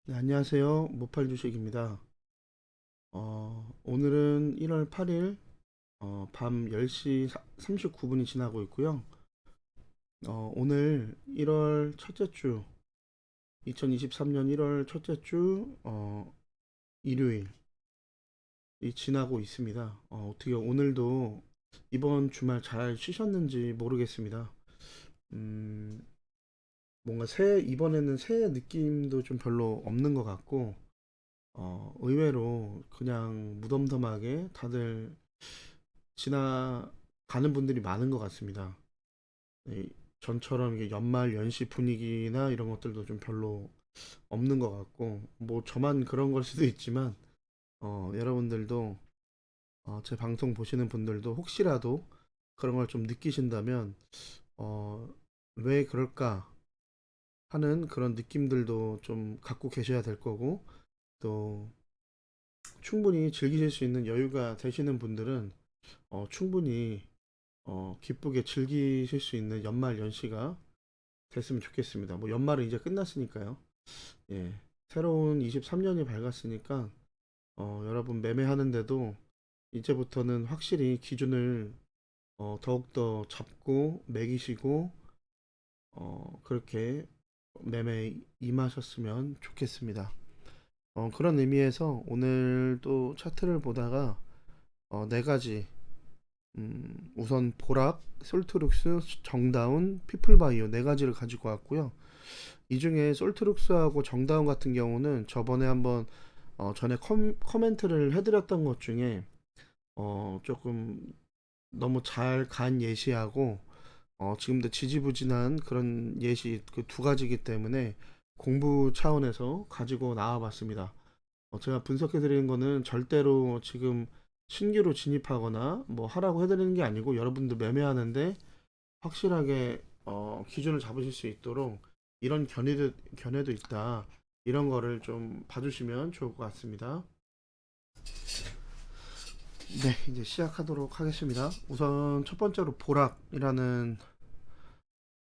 네, 안녕하세요. 모팔 주식입니다. 오늘은 1월 8일 밤 10시 39분이 지나고 있고요. 오늘 1월 첫째 주, 2023년 1월 첫째 주 일요일이 지나고 있습니다. 어떻게 오늘도 이번 주말 잘 쉬셨는지 모르겠습니다. 음, 뭔가 이번에는 새해 느낌도 좀 별로 없는 것 같고, 의외로 그냥 무덤덤하게 다들 지나가는 분들이 많은 것 같습니다. 네, 전처럼 이게 연말 연시 분위기나 이런 것들도 좀 별로 없는 것 같고, 뭐 저만 그런 걸 수도 있지만, 여러분들도 제 방송 보시는 분들도 혹시라도 그런 걸 좀 느끼신다면, 어, 왜 그럴까 하는 그런 느낌들도 좀 갖고 계셔야 될 거고, 또 충분히 즐기실 수 있는 여유가 되시는 분들은 충분히 기쁘게 즐기실 수 있는 연말 연시가 됐으면 좋겠습니다. 뭐 연말은 이제 끝났으니까요. 예. 새로운 23년이 밝았으니까 여러분 매매하는데도 이제부터는 확실히 기준을 더욱더 잡고 매기시고 그렇게 매매에 임하셨으면 좋겠습니다. 그런 의미에서 오늘 또 차트를 보다가 네 가지 우선 보락, 솔트룩스, 정다운, 피플바이오 네 가지를 가지고 왔고요. 이 중에 솔트룩스하고 정다운 같은 경우는 저번에 한번 전에 커멘트를 해드렸던 것 중에 조금 너무 잘 간 예시하고 지금도 지지부진한 그런 예시 그 두 가지이기 때문에 공부 차원에서 가지고 나와봤습니다. 제가 분석해 드리는 거는 절대로 지금 신규로 진입하거나 뭐 하라고 해드리는 게 아니고 여러분들 매매하는데 확실하게 기준을 잡으실 수 있도록 이런 견해도 있다. 이런 거를 좀 봐주시면 좋을 것 같습니다. 네, 이제 시작하도록 하겠습니다. 우선 첫 번째로 보락이라는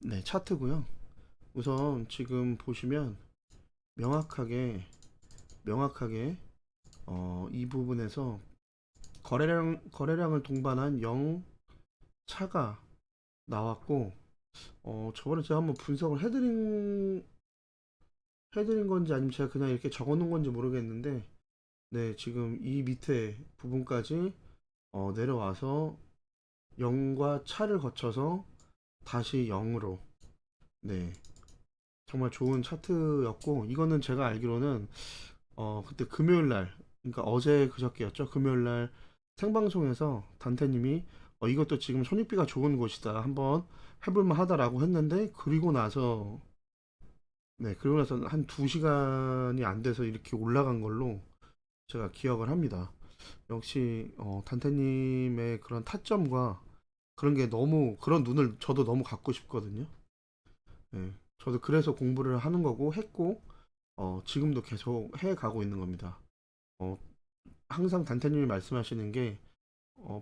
네, 차트고요. 우선 지금 보시면 명확하게 이 부분에서 거래량을 동반한 0 차가 나왔고 저번에 제가 한번 분석을 해드린 건지 아니면 제가 그냥 이렇게 적어 놓은 건지 모르겠는데 네, 지금 이 밑에 부분까지 내려와서 0과 차를 거쳐서 다시 0으로 네, 정말 좋은 차트였고 이거는 제가 알기로는 그때 금요일 날 그러니까 어제 그저께였죠. 금요일 날 생방송에서 단태님이 이것도 지금 손익비가 좋은 곳이다. 한번 해볼만 하다라고 했는데 그리고 나서 한 2시간이 안 돼서 이렇게 올라간 걸로 제가 기억을 합니다. 역시 단태님의 그런 타점과 그런 게 너무 그런 눈을 저도 너무 갖고 싶거든요. 네, 저도 그래서 공부를 하는 거고 했고 지금도 계속 해 가고 있는 겁니다. 어, 항상 단태님이 말씀하시는 게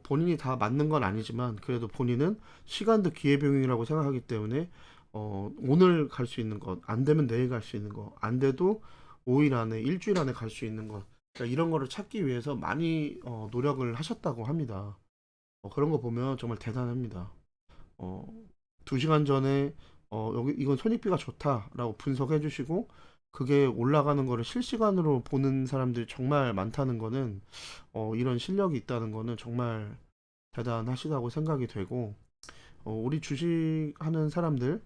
본인이 다 맞는 건 아니지만 그래도 본인은 시간도 기회비용이라고 생각하기 때문에 오늘 갈 수 있는 것, 안 되면 내일 갈 수 있는 것, 안 돼도 5일 안에, 일주일 안에 갈 수 있는 것, 그러니까 이런 거를 찾기 위해서 많이 노력을 하셨다고 합니다. 그런 거 보면 정말 대단합니다. 어, 2시간 전에 여기 이건 손익비가 좋다라고 분석해 주시고 그게 올라가는 거를 실시간으로 보는 사람들이 정말 많다는 거는 이런 실력이 있다는 거는 정말 대단하시다고 생각이 되고 우리 주식하는 사람들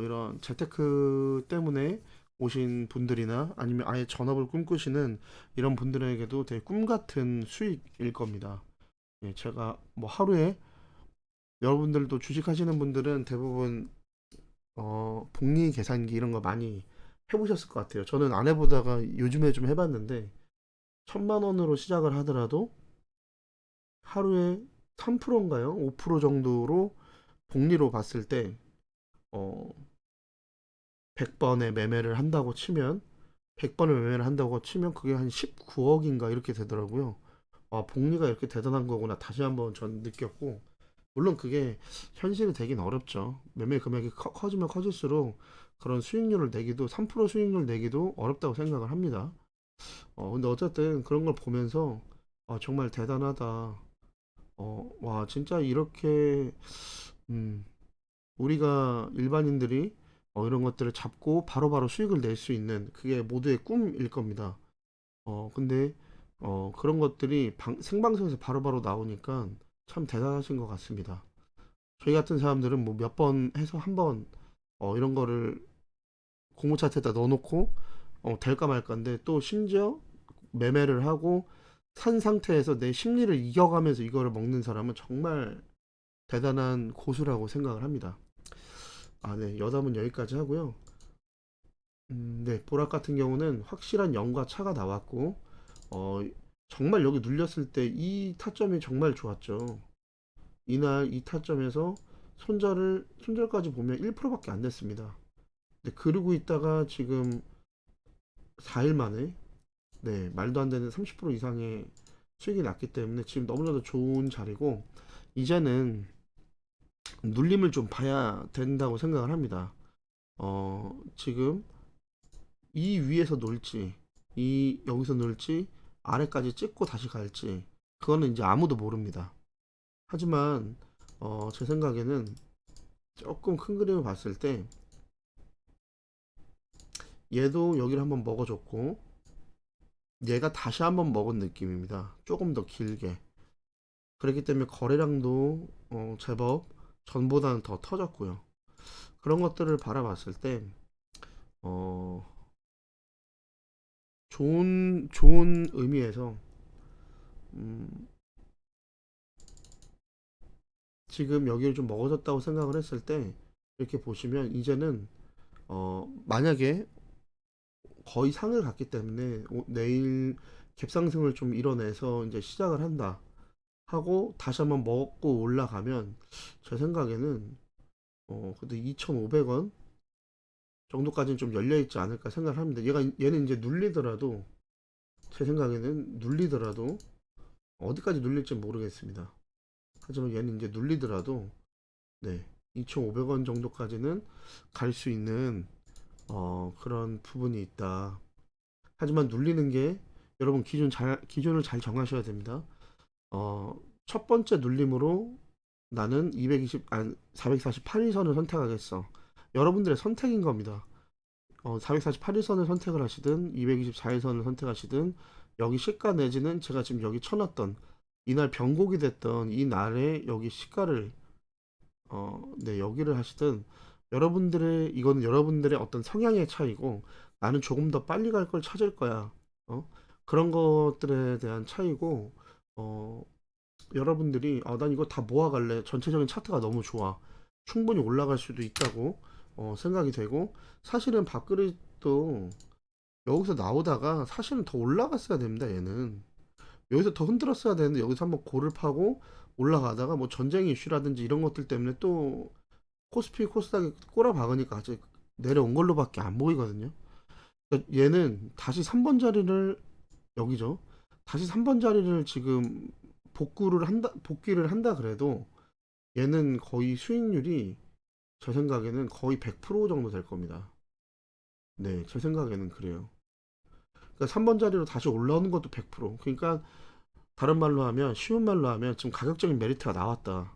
이런 재테크 때문에 오신 분들이나 아니면 아예 전업을 꿈꾸시는 이런 분들에게도 되게 꿈 같은 수익일 겁니다. 예, 제가 뭐 하루에 여러분들도 주식하시는 분들은 대부분 복리 계산기 이런 거 많이 해보셨을 것 같아요. 저는 안 해보다가 요즘에 좀 해봤는데 1,000만 원으로 시작을 하더라도 하루에 3%인가요? 5% 정도로 복리로 봤을 때 어, 100번의 매매를 한다고 치면 100번을 매매를 한다고 치면 그게 한 19억인가 이렇게 되더라고요. 복리가 이렇게 대단한 거구나 다시 한번 전 느꼈고 물론 그게 현실이 되긴 어렵죠. 매매 금액이 커지면 커질수록 그런 수익률을 내기도 3% 수익률 내기도 어렵다고 생각을 합니다. 근데 어쨌든 그런 걸 보면서 정말 대단하다. 와 진짜 이렇게 음, 우리가 일반인들이 이런 것들을 잡고 바로바로 수익을 낼 수 있는 그게 모두의 꿈일 겁니다. 근데 그런 것들이 생방송에서 바로바로 나오니까 참 대단하신 것 같습니다. 저희 같은 사람들은 뭐 몇 번 해서 한 번 이런 거를 공모 차트에다 넣어놓고 될까 말까인데 또 심지어 매매를 하고 산 상태에서 내 심리를 이겨가면서 이거를 먹는 사람은 정말 대단한 고수라고 생각을 합니다. 네, 여담은 여기까지 하고요. 네, 보락 같은 경우는 확실한 0과 차가 나왔고, 어, 정말 여기 눌렸을 때 이 타점이 정말 좋았죠. 이날 이 타점에서 손절까지 보면 1%밖에 안 됐습니다. 근데 그러고 있다가 지금 4일 만에, 네, 말도 안 되는 30% 이상의 수익이 났기 때문에 지금 너무나도 좋은 자리고, 이제는 눌림을 좀 봐야 된다고 생각을 합니다. 지금 이 위에서 놀지, 이 여기서 놀지, 아래까지 찍고 다시 갈지, 그거는 이제 아무도 모릅니다. 하지만 제 생각에는 조금 큰 그림을 봤을 때 얘도 여기를 한번 먹어줬고 얘가 다시 한번 먹은 느낌입니다. 조금 더 길게. 그렇기 때문에 거래량도 제법 전보다는 더 터졌고요. 그런 것들을 바라봤을 때 어, 좋은 의미에서 음, 지금 여기를 좀 먹어졌다고 생각을 했을 때 이렇게 보시면 이제는 만약에 거의 상을 갔기 때문에 내일 갭상승을 좀 이뤄내서 이제 시작을 한다 하고 다시 한번 먹고 올라가면 제 생각에는 그래도 2,500원 정도까지는 좀 열려 있지 않을까 생각을 합니다. 얘는 이제 눌리더라도 제 생각에는 눌리더라도 어디까지 눌릴지 모르겠습니다. 하지만 얘는 이제 눌리더라도 네 2,500원 정도까지는 갈 수 있는 그런 부분이 있다. 하지만 눌리는 게 여러분 기준을 잘 정하셔야 됩니다. 첫 번째 눌림으로 나는 448일선을 선택하겠어. 여러분들의 선택인 겁니다. 448일선을 선택을 하시든 224일선을 선택하시든 여기 시가 내지는 제가 지금 여기 쳐놨던 이날 변곡이 됐던 이 날에 여기 시가를 네, 여기를 하시든 이거는 여러분들의 어떤 성향의 차이고 나는 조금 더 빨리 갈 걸 찾을 거야. 어? 그런 것들에 대한 차이고 어, 여러분들이 난 이거 다 모아갈래. 전체적인 차트가 너무 좋아. 충분히 올라갈 수도 있다고 생각이 되고 사실은 밥그릇도 여기서 나오다가 사실은 더 올라갔어야 됩니다. 얘는 여기서 더 흔들었어야 되는데 여기서 한번 고를 파고 올라가다가 뭐 전쟁 이슈라든지 이런 것들 때문에 또 코스피 코스닥에 꼬라박으니까 아직 내려온 걸로밖에 안 보이거든요. 그러니까 얘는 다시 3번 자리를 여기죠. 다시 3번 자리를 지금 복귀를 한다 그래도 얘는 거의 수익률이 제 생각에는 거의 100% 정도 될 겁니다. 네, 제 생각에는 그래요. 그러니까 3번 자리로 다시 올라오는 것도 100%. 그러니까 다른 말로 하면 쉬운 말로 하면 지금 가격적인 메리트가 나왔다.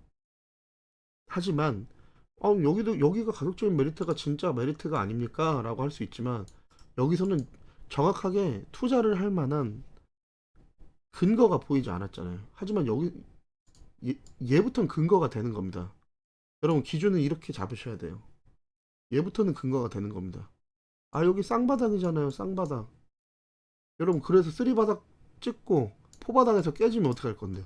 하지만 여기가 가격적인 메리트가 진짜 메리트가 아닙니까? 라고 할 수 있지만 여기서는 정확하게 투자를 할 만한 근거가 보이지 않았잖아요. 하지만 얘부터는 근거가 되는 겁니다. 여러분 기준은 이렇게 잡으셔야 돼요. 얘부터는 근거가 되는 겁니다. 여기 쌍바닥이잖아요. 쌍바닥. 여러분 그래서 쓰리바닥 찍고 포바닥에서 깨지면 어떻게 할 건데요?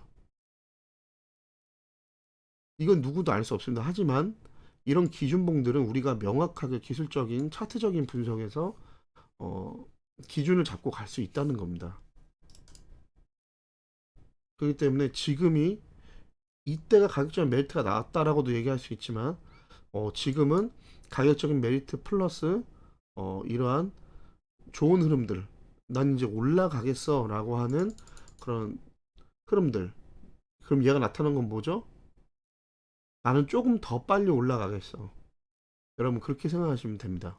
이건 누구도 알 수 없습니다. 하지만 이런 기준봉들은 우리가 명확하게 기술적인 차트적인 분석에서 어, 기준을 잡고 갈 수 있다는 겁니다. 그렇기 때문에 지금이 이때가 가격적인 메리트가 나왔다라고도 얘기할 수 있지만 지금은 가격적인 메리트 플러스 이러한 좋은 흐름들 난 이제 올라가겠어 라고 하는 그런 흐름들 그럼 얘가 나타난 건 뭐죠? 나는 조금 더 빨리 올라가겠어. 여러분 그렇게 생각하시면 됩니다.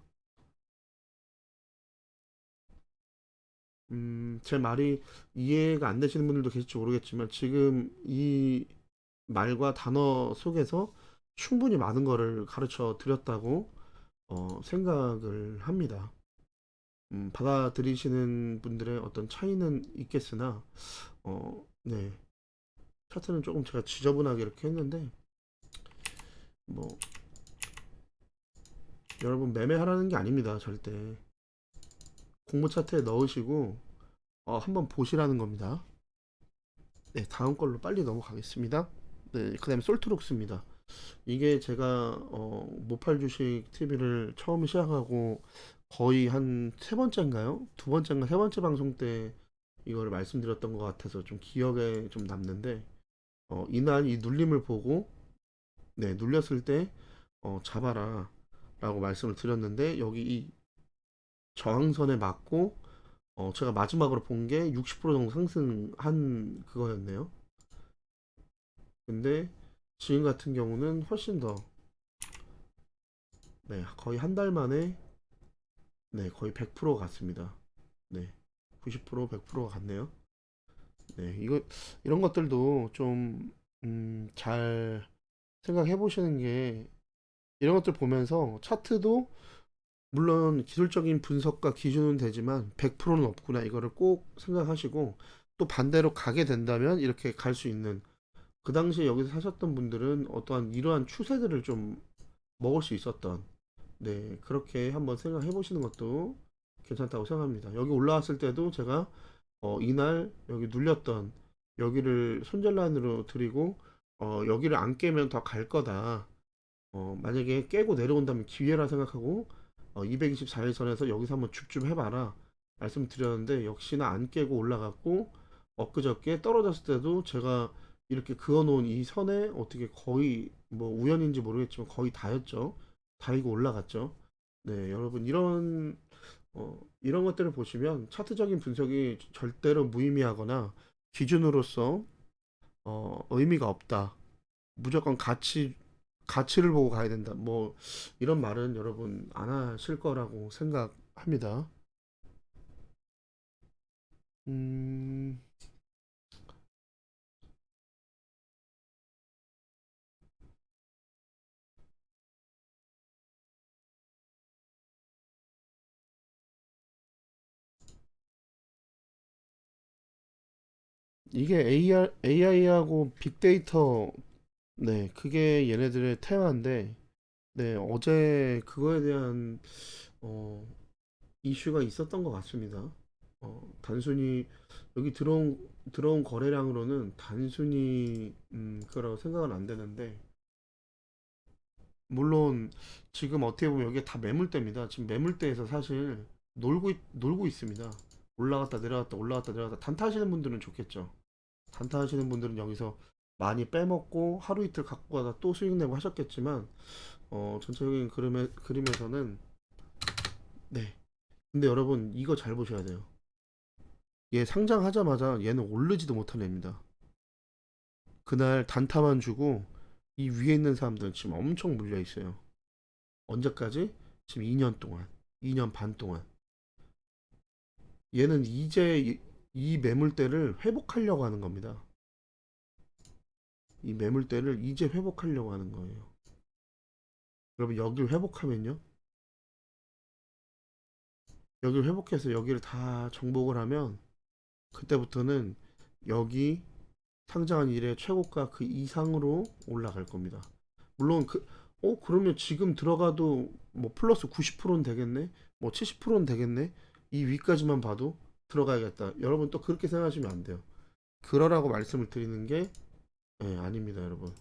제 말이 이해가 안 되시는 분들도 계실지 모르겠지만 지금 이 말과 단어 속에서 충분히 많은 거를 가르쳐 드렸다고 생각을 합니다. 받아들이시는 분들의 어떤 차이는 있겠으나 네. 차트는 조금 제가 지저분하게 이렇게 했는데 뭐 여러분 매매하라는 게 아닙니다. 절대. 공모 차트에 넣으시고 한번 보시라는 겁니다. 네, 다음 걸로 빨리 넘어가겠습니다. 네, 그다음에 솔트록스입니다. 이게 제가 모팔 주식 TV를 처음 시작하고 거의 한 세 번째인가요? 두 번째인가 세 번째 방송 때 이거를 말씀드렸던 것 같아서 좀 기억에 좀 남는데 이날 이 눌림을 보고 네, 눌렸을 때 잡아라 라고 말씀을 드렸는데 여기 이 저항선에 맞고 제가 마지막으로 본 게 60% 정도 상승한 그거였네요. 근데 지금 같은 경우는 훨씬 더 네, 거의 한 달 만에 네, 거의 100% 갔습니다. 네. 90% 100%가 갔네요. 네, 이런 것들도 좀 잘 생각해 보시는 게 이런 것들 보면서 차트도 물론 기술적인 분석과 기준은 되지만 100%는 없구나 이거를 꼭 생각하시고 또 반대로 가게 된다면 이렇게 갈 수 있는 그 당시에 여기서 사셨던 분들은 어떠한 이러한 추세들을 좀 먹을 수 있었던 네 그렇게 한번 생각해 보시는 것도 괜찮다고 생각합니다. 여기 올라왔을 때도 제가 이날 여기 눌렸던 여기를 손절란으로 드리고 여기를 안 깨면 더 갈 거다. 만약에 깨고 내려온다면 기회라 생각하고 224일선에서 여기서 한번 줍줍 해봐라 말씀드렸는데 역시나 안 깨고 올라갔고 엊그저께 떨어졌을 때도 제가 이렇게 그어놓은 이 선에 어떻게 거의 뭐 우연인지 모르겠지만 거의 다였죠. 다이고 올라갔죠. 네, 여러분 이런 것들을 보시면 차트적인 분석이 절대로 무의미하거나 기준으로서 의미가 없다. 무조건 가치를 보고 가야 된다. 뭐 이런 말은 여러분 안 하실 거라고 생각합니다. 음, 이게 AI하고 빅데이터 네, 그게 얘네들의 테마인데 네, 어제 그거에 대한 어, 이슈가 있었던 것 같습니다. 단순히 여기 들어온 거래량으로는 단순히 그거라고 생각은 안 되는데 물론 지금 어떻게 보면 여기가 다 매물대입니다. 지금 매물대에서 사실 놀고 있습니다. 올라갔다 내려갔다 올라갔다 내려갔다 단타하시는 분들은 좋겠죠. 단타하시는 분들은 여기서 많이 빼먹고 하루 이틀 갖고 가다 또 수익 내고 하셨겠지만 전체적인 그림에서는 네. 근데 여러분 이거 잘 보셔야 돼요. 얘 상장하자마자 얘는 오르지도 못한 애입니다. 그날 단타만 주고 이 위에 있는 사람들은 지금 엄청 물려 있어요. 언제까지? 지금 2년 동안, 2년 반 동안. 얘는 이제 이 매물대를 회복하려고 하는 겁니다. 이 매물대를 이제 회복하려고 하는 거예요. 여러분 여기를 회복하면요. 여기를 회복해서 여기를 다 정복을 하면 그때부터는 여기 상장한 일의 최고가 그 이상으로 올라갈 겁니다. 물론 그러면 지금 들어가도 뭐 플러스 90%는 되겠네? 뭐 70%는 되겠네? 이 위까지만 봐도 들어가야겠다. 여러분 또 그렇게 생각하시면 안 돼요. 그러라고 말씀을 드리는 게 아닙니다, 여러분.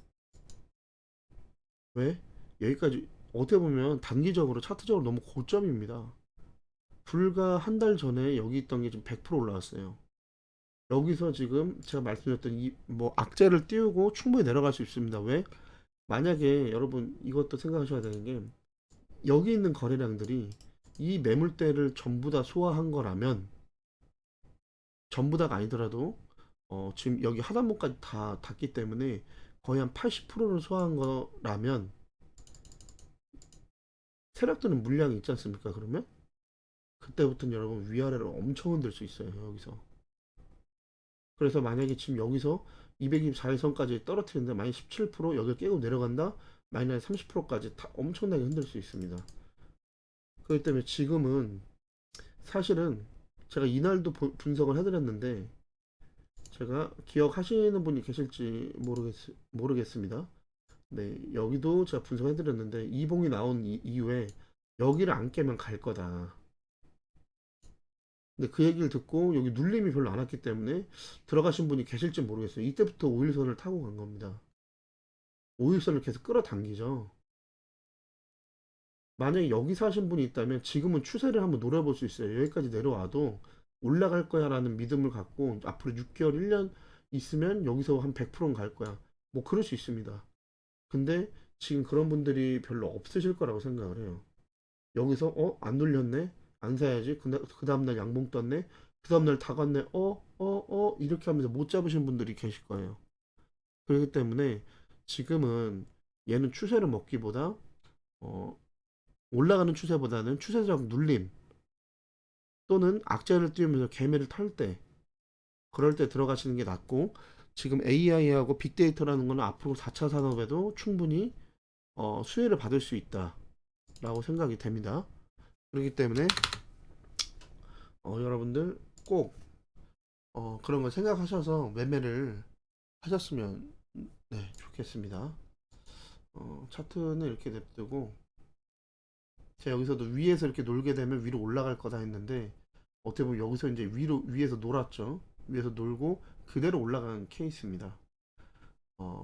왜? 여기까지 어떻게 보면 단기적으로 차트적으로 너무 고점입니다. 불과 한 달 전에 여기 있던 게 지금 100% 올라왔어요. 여기서 지금 제가 말씀드렸던 이 뭐 악재를 띄우고 충분히 내려갈 수 있습니다. 왜? 만약에 여러분 이것도 생각하셔야 되는 게 여기 있는 거래량들이 이 매물대를 전부 다 소화한 거라면 전부 다가 아니더라도 지금 여기 하단부까지 다 닿기 때문에 거의 한 80%를 소화한 거라면 세력들은 물량이 있지 않습니까? 그러면 그때부터는 여러분 위아래로 엄청 흔들 수 있어요, 여기서. 그래서 만약에 지금 여기서 224일선까지 떨어뜨리는데 만약 17% 여기를 깨고 내려간다, 마이너스 30%까지 다 엄청나게 흔들 수 있습니다. 그렇기 때문에 지금은 사실은 제가 이날도 분석을 해드렸는데, 제가 기억하시는 분이 계실지 모르겠습니다. 네, 여기도 제가 분석해드렸는데 이봉이 나온 이후에 여기를 안 깨면 갈 거다. 근데 그 얘기를 듣고 여기 눌림이 별로 안 왔기 때문에 들어가신 분이 계실지 모르겠어요. 이때부터 5일선을 타고 간 겁니다. 5일선을 계속 끌어당기죠. 만약에 여기서 하신 분이 있다면 지금은 추세를 한번 노려볼 수 있어요. 여기까지 내려와도 올라갈 거야 라는 믿음을 갖고 앞으로 6개월, 1년 있으면 여기서 한 100%는 갈 거야. 뭐 그럴 수 있습니다. 근데 지금 그런 분들이 별로 없으실 거라고 생각을 해요. 여기서 안 눌렸네? 안 사야지. 그 다음날 양봉 떴네? 그 다음날 다 갔네? 이렇게 하면서 못 잡으신 분들이 계실 거예요. 그렇기 때문에 지금은 얘는 추세를 먹기보다 어, 올라가는 추세보다는 추세적 눌림 또는 악재를 띄우면서 개매를 탈 때, 그럴 때 들어가시는 게 낫고, 지금 AI하고 빅데이터라는 거는 앞으로 4차 산업에도 충분히 수혜를 받을 수 있다라고 생각이 됩니다. 그렇기 때문에 여러분들 꼭 그런 걸 생각하셔서 매매를 하셨으면 네, 좋겠습니다. 차트는 이렇게 냅두고, 제가 여기서도 위에서 이렇게 놀게 되면 위로 올라갈 거다 했는데 어떻게 보면 여기서 이제 위에서 놀았죠. 위에서 놀고 그대로 올라간 케이스입니다.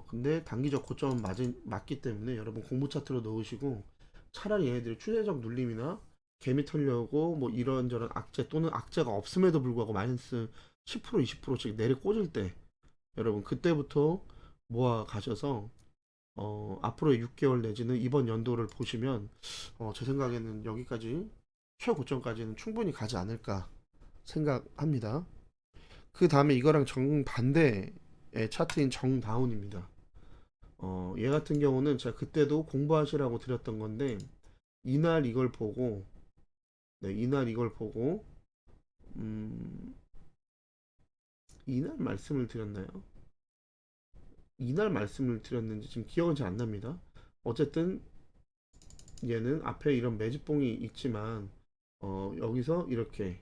근데 단기적 고점은 맞기 때문에 여러분 공부 차트로 넣으시고, 차라리 얘네들이 추세적 눌림이나 개미 털려고 뭐 이런저런 악재 또는 악재가 없음에도 불구하고 마이너스 10% 20%씩 내리 꽂을 때, 여러분 그때부터 모아 가셔서 앞으로의 6개월 내지는 이번 연도를 보시면 제 생각에는 여기까지 최고점까지는 충분히 가지 않을까 생각합니다. 그 다음에 이거랑 정반대의 차트인 정다운입니다. 얘 같은 경우는 제가 그때도 공부하시라고 드렸던 건데, 이날 이걸 보고, 네, 이날 이걸 보고, 음, 이날 말씀을 드렸나요? 이날 말씀을 드렸는지 지금 기억은 잘 안 납니다. 어쨌든 얘는 앞에 이런 매집봉이 있지만 여기서 이렇게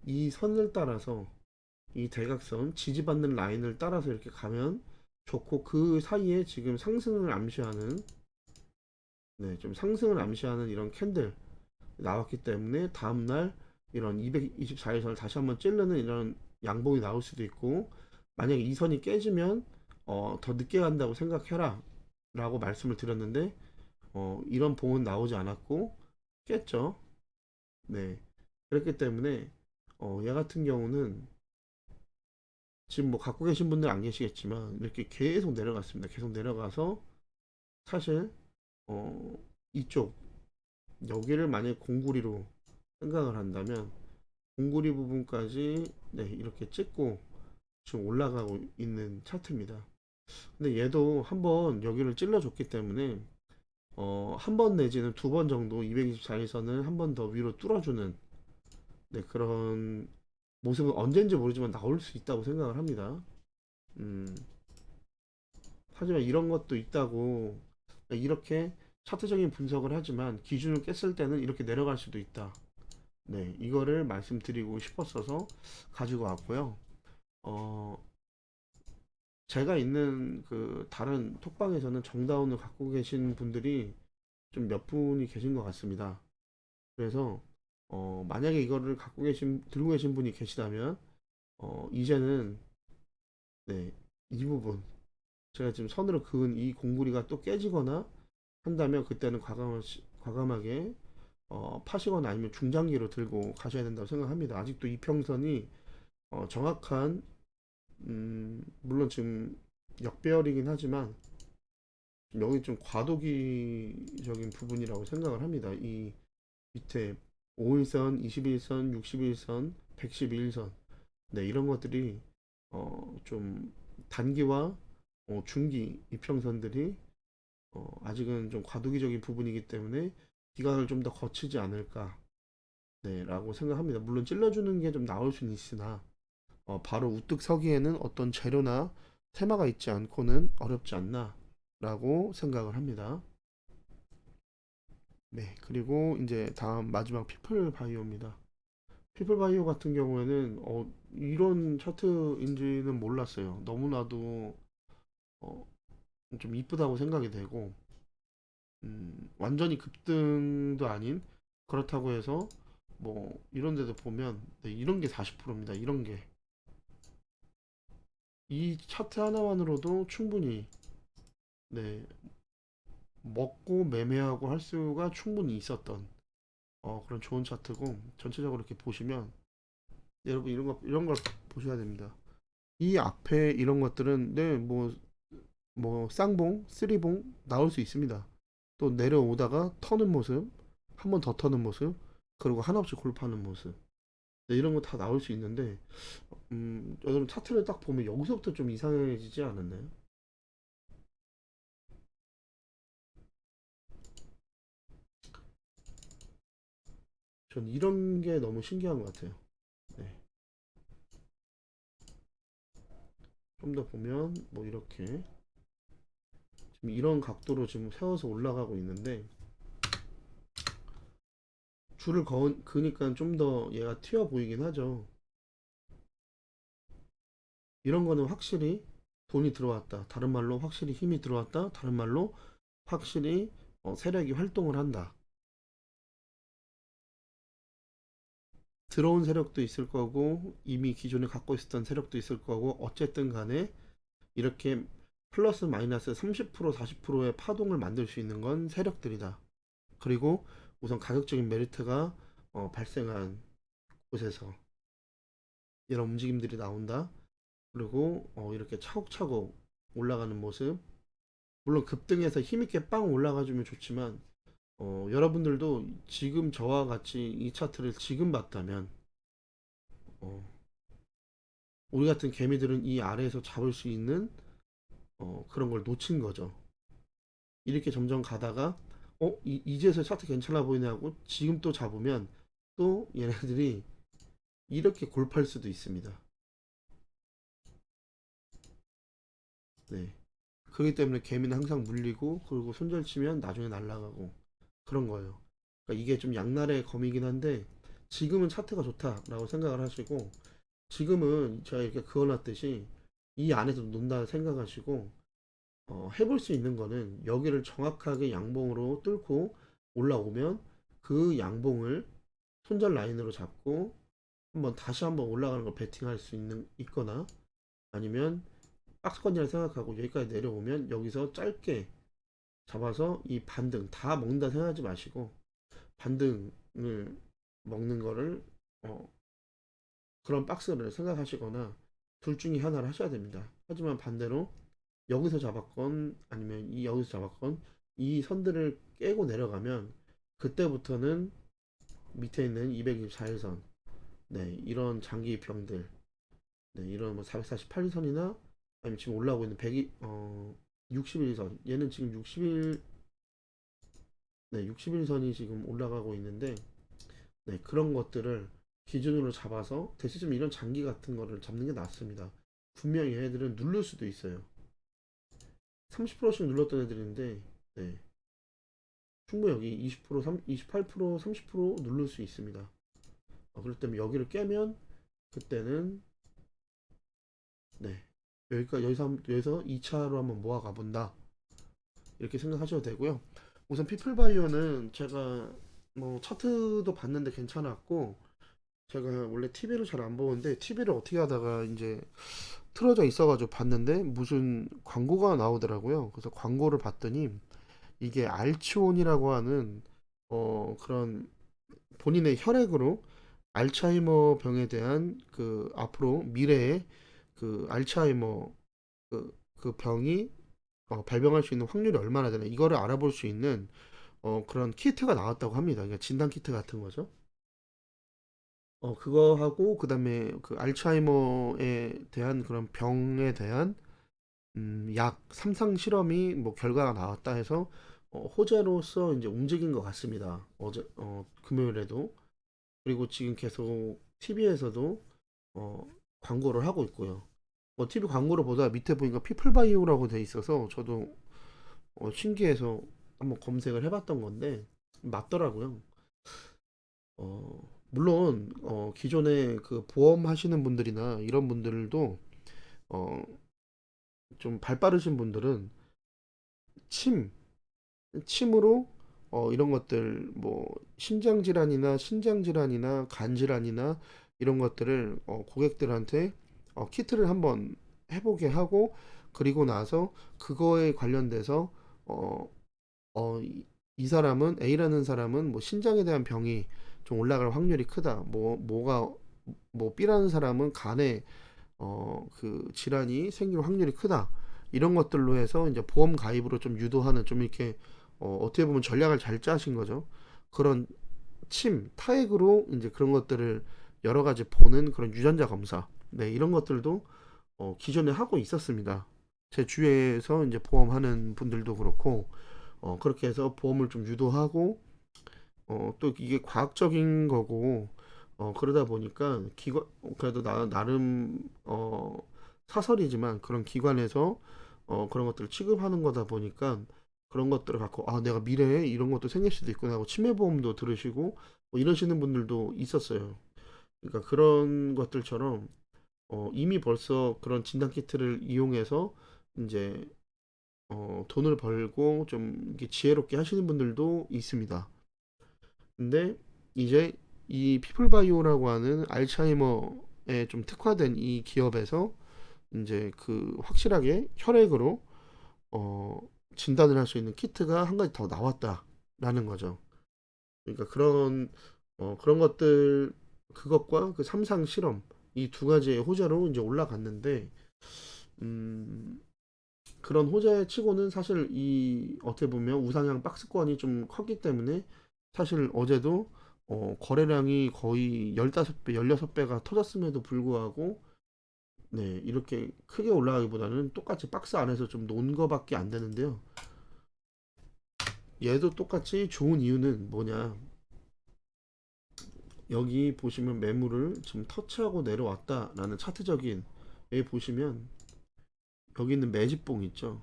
이 선을 따라서 이 대각선 지지받는 라인을 따라서 이렇게 가면 좋고, 그 사이에 지금 상승을 암시하는, 네, 좀 상승을 암시하는 이런 캔들 나왔기 때문에 다음날 이런 224일선을 다시 한번 찌르는 이런 양봉이 나올 수도 있고, 만약에 이 선이 깨지면 더 늦게 간다고 생각해라 라고 말씀을 드렸는데 이런 봉은 나오지 않았고 깼죠. 네, 그렇기 때문에 얘 같은 경우는 지금 뭐 갖고 계신 분들 안 계시겠지만 이렇게 계속 내려갔습니다. 계속 내려가서 사실 어, 이쪽 여기를 만약 공구리로 생각을 한다면 공구리 부분까지 네, 이렇게 찍고 지금 올라가고 있는 차트입니다. 근데 얘도 한번 여기를 찔러줬기 때문에 한 번 내지는 두 번 정도 224일선을 한 번 더 위로 뚫어주는, 네, 그런 모습은 언젠지 모르지만 나올 수 있다고 생각을 합니다. 음, 하지만 이런 것도 있다고, 이렇게 차트적인 분석을 하지만 기준을 깼을 때는 이렇게 내려갈 수도 있다. 네, 이거를 말씀드리고 싶었어서 가지고 왔고요. 어, 제가 있는 그 다른 톡방에서는 정다운을 갖고 계신 분들이 좀 몇 분이 계신 것 같습니다. 그래서 만약에 이거를 들고 계신 분이 계시다면 이제는 네, 이 부분 제가 지금 선으로 그은 이 공구리가 또 깨지거나 한다면 그때는 과감하게 파시거나 아니면 중장기로 들고 가셔야 된다고 생각합니다. 아직도 이평선이 정확한, 물론 지금 역배열이긴 하지만 여기 좀 과도기적인 부분이라고 생각을 합니다. 이 밑에 5일선, 21선, 61선, 112일선, 네, 이런 것들이 좀 단기와 중기 이평선들이 아직은 좀 과도기적인 부분이기 때문에 기간을 좀 더 거치지 않을까 네, 라고 생각합니다. 물론 찔러주는 게 좀 나올 수는 있으나 바로 우뚝 서기에는 어떤 재료나 테마가 있지 않고는 어렵지 않나 라고 생각을 합니다. 네, 그리고 이제 다음 마지막 피플 바이오입니다. 피플 바이오 같은 경우에는 이런 차트인지는 몰랐어요. 너무나도 어, 좀 이쁘다고 생각이 되고 완전히 급등도 아닌 그렇다고 해서 뭐 이런 데도 보면 네, 이런 게 40%입니다. 이런 게 이 차트 하나만으로도 충분히 네, 먹고 매매하고 할 수가 충분히 있었던 그런 좋은 차트고 전체적으로 이렇게 보시면 네, 여러분 이런 걸 보셔야 됩니다. 이 앞에 이런 것들은 네, 뭐 쌍봉, 쓰리봉 나올 수 있습니다. 또 내려오다가 터는 모습, 한 번 더 터는 모습, 그리고 한없이 골프하는 모습. 네, 이런 거 다 나올 수 있는데 여러분 차트를 딱 보면 여기서부터 좀 이상해지지 않았나요? 전 이런 게 너무 신기한 것 같아요. 네. 좀 더 보면 뭐 이렇게 지금 이런 각도로 지금 세워서 올라가고 있는데 줄을 그니까 좀 더 얘가 튀어 보이긴 하죠. 이런 거는 확실히 돈이 들어왔다. 다른 말로 확실히 힘이 들어왔다. 다른 말로 확실히 세력이 활동을 한다. 들어온 세력도 있을 거고 이미 기존에 갖고 있었던 세력도 있을 거고 어쨌든 간에 이렇게 플러스 마이너스 30% 40%의 파동을 만들 수 있는 건 세력들이다. 그리고 우선 가격적인 메리트가 발생한 곳에서 이런 움직임들이 나온다. 그리고 이렇게 차곡차곡 올라가는 모습. 물론 급등해서 힘있게 빵 올라가주면 좋지만 여러분들도 지금 저와 같이 이 차트를 지금 봤다면 어, 우리 같은 개미들은 이 아래에서 잡을 수 있는 그런 걸 놓친 거죠. 이렇게 점점 가다가 이제서 차트 괜찮아 보이네 하고 지금 또 잡으면 또 얘네들이 이렇게 골팔 수도 있습니다. 네. 그렇기 때문에 개미는 항상 물리고 그리고 손절치면 나중에 날아가고 그런 거예요. 그러니까 이게 좀 양날의 검이긴 한데 지금은 차트가 좋다라고 생각을 하시고 지금은 제가 이렇게 그어놨듯이 이 안에서 논다 생각하시고 해볼 수 있는 거는 여기를 정확하게 양봉으로 뚫고 올라오면 그 양봉을 손절 라인으로 잡고 다시 한번 올라가는 걸 베팅할 수 있거나 아니면 박스권이라 생각하고 여기까지 내려오면 여기서 짧게 잡아서 이 반등 다 먹는다 생각하지 마시고 반등을 먹는 거를 어, 그런 박스를 생각하시거나 둘 중에 하나를 하셔야 됩니다. 하지만 반대로 여기서 잡았건 아니면 여기서 잡았건 이 선들을 깨고 내려가면 그때부터는 밑에 있는 224일선 네, 이런 장기 병들 네, 이런 뭐 448일선이나 아니면 지금 올라오고 있는 61선 얘는 지금 60일 네, 61선이 지금 올라가고 있는데 네, 그런 것들을 기준으로 잡아서 대신 좀 이런 장기 같은 거를 잡는 게 낫습니다. 분명히 얘네들은 누를 수도 있어요. 30%씩 눌렀던 애들인데 네, 충분히 여기 20%, 28%, 30% 누를 수 있습니다. 그렇기 때문에 여기를 깨면 그때는 네, 여기서 2차로 한번 모아 가본다. 이렇게 생각하셔도 되고요. 우선 피플바이오는 제가 뭐 차트도 봤는데 괜찮았고 제가 원래 TV를 잘 안 보는데 TV를 어떻게 하다가 이제 틀어져 있어가지고 봤는데 무슨 광고가 나오더라고요. 그래서 광고를 봤더니 이게 알츠온이라고 하는 그런 본인의 혈액으로 알츠하이머 병에 대한 그 앞으로 미래에 그 알츠하이머 그 병이 발병할 수 있는 확률이 얼마나 되나 이거를 알아볼 수 있는 그런 키트가 나왔다고 합니다. 그러니까 진단 키트 같은 거죠. 그거 하고 그다음에 그 알츠하이머에 대한 그런 병에 대한 약 삼상 실험이 뭐 결과가 나왔다 해서 호재로서 이제 움직인 것 같습니다. 어제 금요일에도 그리고 지금 계속 TV에서도 광고를 하고 있고요. 뭐 TV 광고를 보다 밑에 보니까 피플바이오라고 돼 있어서 저도 신기해서 한번 검색을 해봤던 건데 맞더라고요. 물론 기존에 그 보험 하시는 분들이나 이런 분들도 어, 좀 발 빠르신 분들은 침, 침으로 이런 것들 뭐 심장 질환이나 신장 질환이나 간 질환이나 이런 것들을 고객들한테 키트를 한번 해보게 하고 그리고 나서 그거에 관련돼서 어, 이 사람은 A라는 사람은 뭐 신장에 대한 병이 좀 올라갈 확률이 크다. 뭐 B라는 사람은 간에 그 질환이 생길 확률이 크다. 이런 것들로 해서 이제 보험 가입으로 좀 유도하는 좀 이렇게 어떻게 보면 전략을 잘 짜신 거죠. 그런 타액으로 이제 그런 것들을 여러 가지 보는 그런 유전자 검사. 네, 이런 것들도 기존에 하고 있었습니다. 제 주위에서 이제 보험하는 분들도 그렇고 그렇게 해서 보험을 좀 유도하고 또 이게 과학적인 거고 그러다 보니까 그래도 나름 사설이지만 그런 기관에서 그런 것들을 취급하는 거다 보니까 그런 것들을 갖고 아 내가 미래에 이런 것도 생길 수도 있구나 하고 치매보험도 들으시고 뭐 이러시는 분들도 있었어요. 그러니까 그런 것들처럼 이미 벌써 그런 진단 키트를 이용해서 이제 돈을 벌고 좀 이렇게 지혜롭게 하시는 분들도 있습니다. 근데 이제 이 피플바이오라고 하는 알츠하이머에 좀 특화된 이 기업에서 이제 그 확실하게 혈액으로 어, 진단을 할 수 있는 키트가 한 가지 더 나왔다라는 거죠. 그러니까 그런 것들 그것과 그 삼상 실험 이 두 가지의 호재로 이제 올라갔는데 음, 그런 호재 치고는 사실 이 어떻게 보면 우상향 박스권이 좀 컸기 때문에 사실 어제도 거래량이 거의 15배, 16배가 터졌음에도 불구하고 네, 이렇게 크게 올라가기보다는 똑같이 박스 안에서 좀 논 거밖에 안 되는데요. 얘도 똑같이 좋은 이유는 뭐냐? 여기 보시면 매물을 지금 터치하고 내려왔다라는 차트적인 여기 보시면 여기 있는 매집봉 있죠?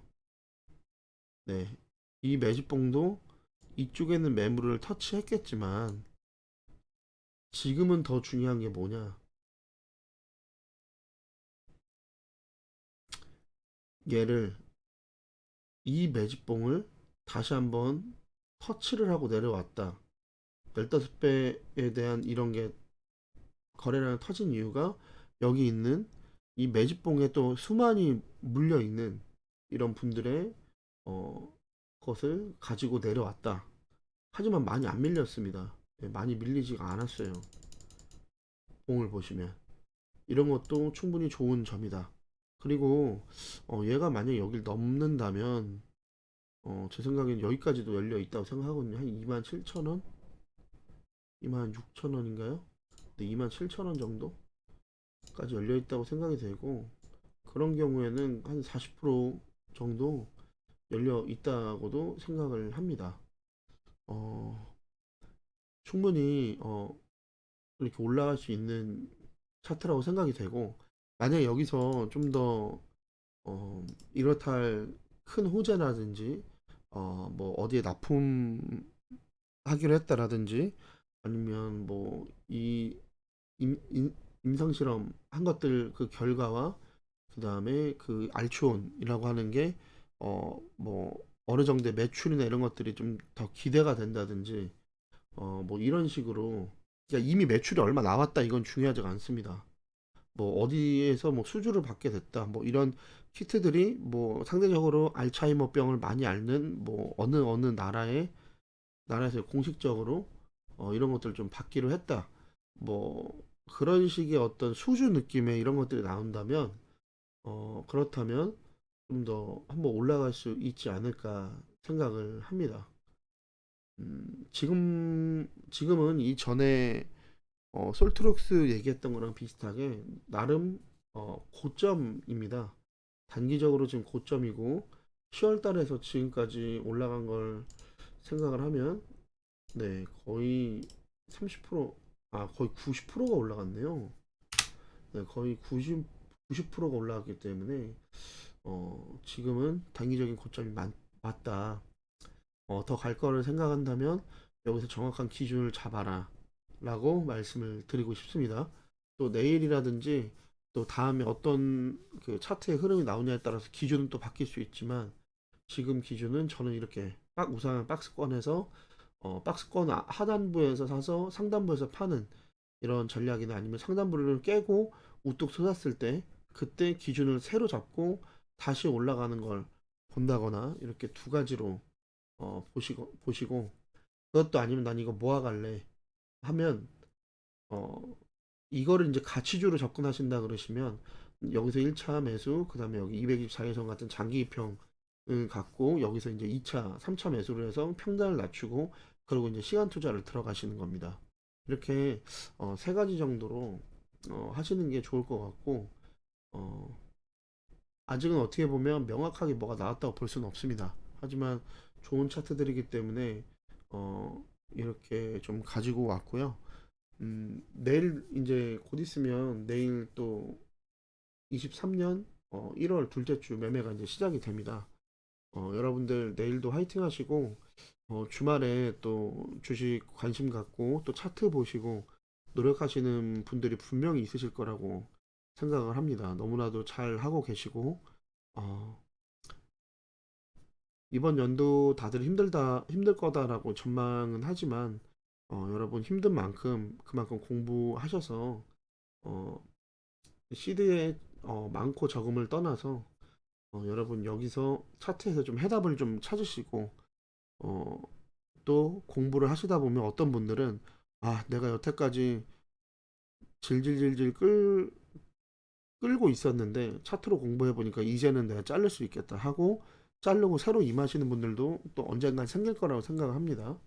네. 이 매집봉도 이쪽에는 매물을 터치했겠지만 지금은 더 중요한 게 뭐냐? 얘를 이 매집봉을 다시 한번 터치를 하고 내려왔다. 15배에 대한 이런 게 거래량이 터진 이유가 여기 있는 이 매집봉에 또 수많이 물려 있는 이런 분들의 어, 것을 가지고 내려왔다. 하지만 많이 안 밀렸습니다. 네, 많이 밀리지가 않았어요. 봉을 보시면 이런 것도 충분히 좋은 점이다. 그리고 얘가 만약 여길 넘는다면 제 생각엔 여기까지도 열려 있다고 생각하거든요. 한 27,000원? 26,000원인가요? 네, 27,000원 정도까지 열려 있다고 생각이 되고 그런 경우에는 한 40% 정도 열려 있다고도 생각을 합니다. 어, 충분히 이렇게 올라갈 수 있는 차트라고 생각이 되고 만약 여기서 좀 더 이렇다 할 큰 호재라든지 뭐 어디에 납품하기로 했다라든지 아니면 뭐 이 임상 실험 한 것들 그 결과와 그 다음에 그 알츠온이라고 하는 게 뭐 어느 정도의 매출이나 이런 것들이 좀 더 기대가 된다든지 뭐 이런 식으로 그러니까 이미 매출이 얼마 나왔다 이건 중요하지가 않습니다. 뭐 어디에서 뭐 수주를 받게 됐다 뭐 이런 키트들이 뭐 상대적으로 알츠하이머병을 많이 앓는 뭐 어느 나라에서 공식적으로 이런 것들을 좀 받기로 했다 뭐 그런 식의 어떤 수주 느낌의 이런 것들이 나온다면 그렇다면 좀 더 한번 올라갈 수 있지 않을까 생각을 합니다. 지금은 이 전에 솔트록스 얘기했던 거랑 비슷하게 나름 고점입니다. 단기적으로 지금 고점이고 10월 달에서 지금까지 올라간 걸 생각을 하면 네, 거의 30% 거의 90%가 올라갔네요. 네, 거의 90%가 올라갔기 때문에 지금은 단기적인 고점이 맞다. 더 갈 거를 생각한다면 여기서 정확한 기준을 잡아라 라고 말씀을 드리고 싶습니다. 또 내일이라든지 또 다음에 어떤 그 차트의 흐름이 나오냐에 따라서 기준은 또 바뀔 수 있지만, 지금 기준은 저는 이렇게 우상 박스권에서 박스권 하단부에서 사서 상단부에서 파는 이런 전략이나, 아니면 상단부를 깨고 우뚝 솟았을 때 그때 기준을 새로 잡고 다시 올라가는 걸 본다거나, 이렇게 두 가지로 보시고, 그것도 아니면 난 이거 모아갈래 하면 어 이거를 이제 가치주로 접근하신다 그러시면, 여기서 1차 매수, 그 다음에 여기 224일선 같은 장기 입형을 갖고 여기서 이제 2차, 3차 매수를 해서 평단을 낮추고, 그리고 이제 시간 투자를 들어가시는 겁니다. 이렇게 세 가지 정도로 하시는 게 좋을 것 같고, 어, 아직은 어떻게 보면 명확하게 뭐가 나왔다고 볼 수는 없습니다. 하지만 좋은 차트들이기 때문에 이렇게 좀 가지고 왔고요. 내일 이제 곧 있으면 내일 또 23년 1월 둘째 주 매매가 이제 시작이 됩니다. 여러분들 내일도 화이팅 하시고, 주말에 또 주식 관심 갖고 또 차트 보시고 노력하시는 분들이 분명히 있으실 거라고 생각을 합니다. 너무나도 잘 하고 계시고, 어, 이번 연도 다들 힘들 거다라고 전망은 하지만, 여러분 힘든 만큼 그만큼 공부하셔서 어, 시드의 많고 적음을 떠나서 여러분 여기서 차트에서 좀 해답을 좀 찾으시고, 어, 또 공부를 하시다 보면 어떤 분들은 내가 여태까지 질질질질 끌고 있었는데 차트로 공부해 보니까 이제는 내가 자를 수 있겠다 하고 자르고 새로 임하시는 분들도 또 언젠간 생길 거라고 생각을 합니다.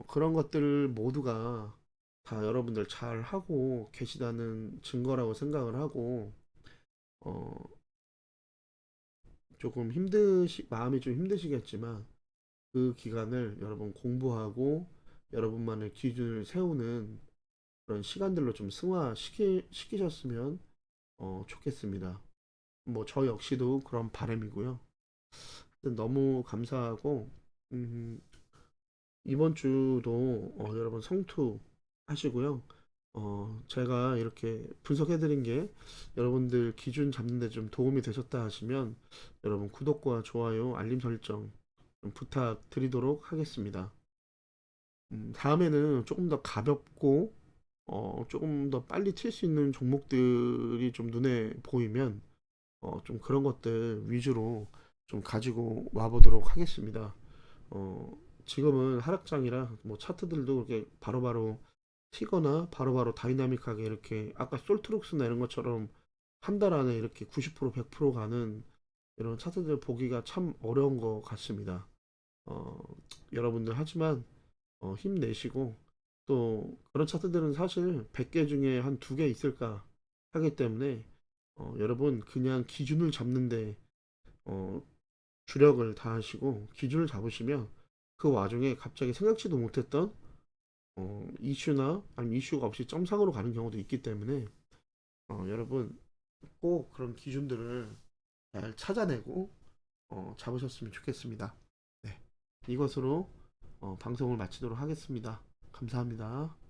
그런 것들 모두가 다 여러분들 잘 하고 계시다는 증거라고 생각을 하고, 어, 조금 마음이 좀 힘드시겠지만 그 기간을 여러분 공부하고 여러분만의 기준을 세우는 그런 시간들로 좀 시키셨으면 좋겠습니다. 뭐 저 역시도 그런 바람이고요. 너무 감사하고, 음, 이번 주도 여러분 성투 하시고요. 제가 이렇게 분석해드린 게 여러분들 기준 잡는 데 좀 도움이 되셨다 하시면 여러분 구독과 좋아요, 알림 설정 좀 부탁드리도록 하겠습니다. 다음에는 조금 더 가볍고 조금 더 빨리 튈 수 있는 종목들이 좀 눈에 보이면 좀 그런 것들 위주로 좀 가지고 와보도록 하겠습니다. 어, 지금은 하락장이라 뭐 차트들도 그렇게 바로바로 튀거나 바로바로 다이나믹하게 이렇게 아까 솔트룩스나 이런 것처럼 한 달 안에 이렇게 90% 100% 가는 이런 차트들 보기가 참 어려운 것 같습니다. 어, 여러분들 하지만 힘내시고, 또 그런 차트들은 사실 100개 중에 한 2개 있을까 하기 때문에 여러분 그냥 기준을 잡는데 어, 주력을 다하시고 기준을 잡으시면 그 와중에 갑자기 생각지도 못했던 이슈나 아니면 이슈가 없이 점상으로 가는 경우도 있기 때문에 여러분 꼭 그런 기준들을 잘 찾아내고 잡으셨으면 좋겠습니다. 네, 이것으로 방송을 마치도록 하겠습니다. 감사합니다.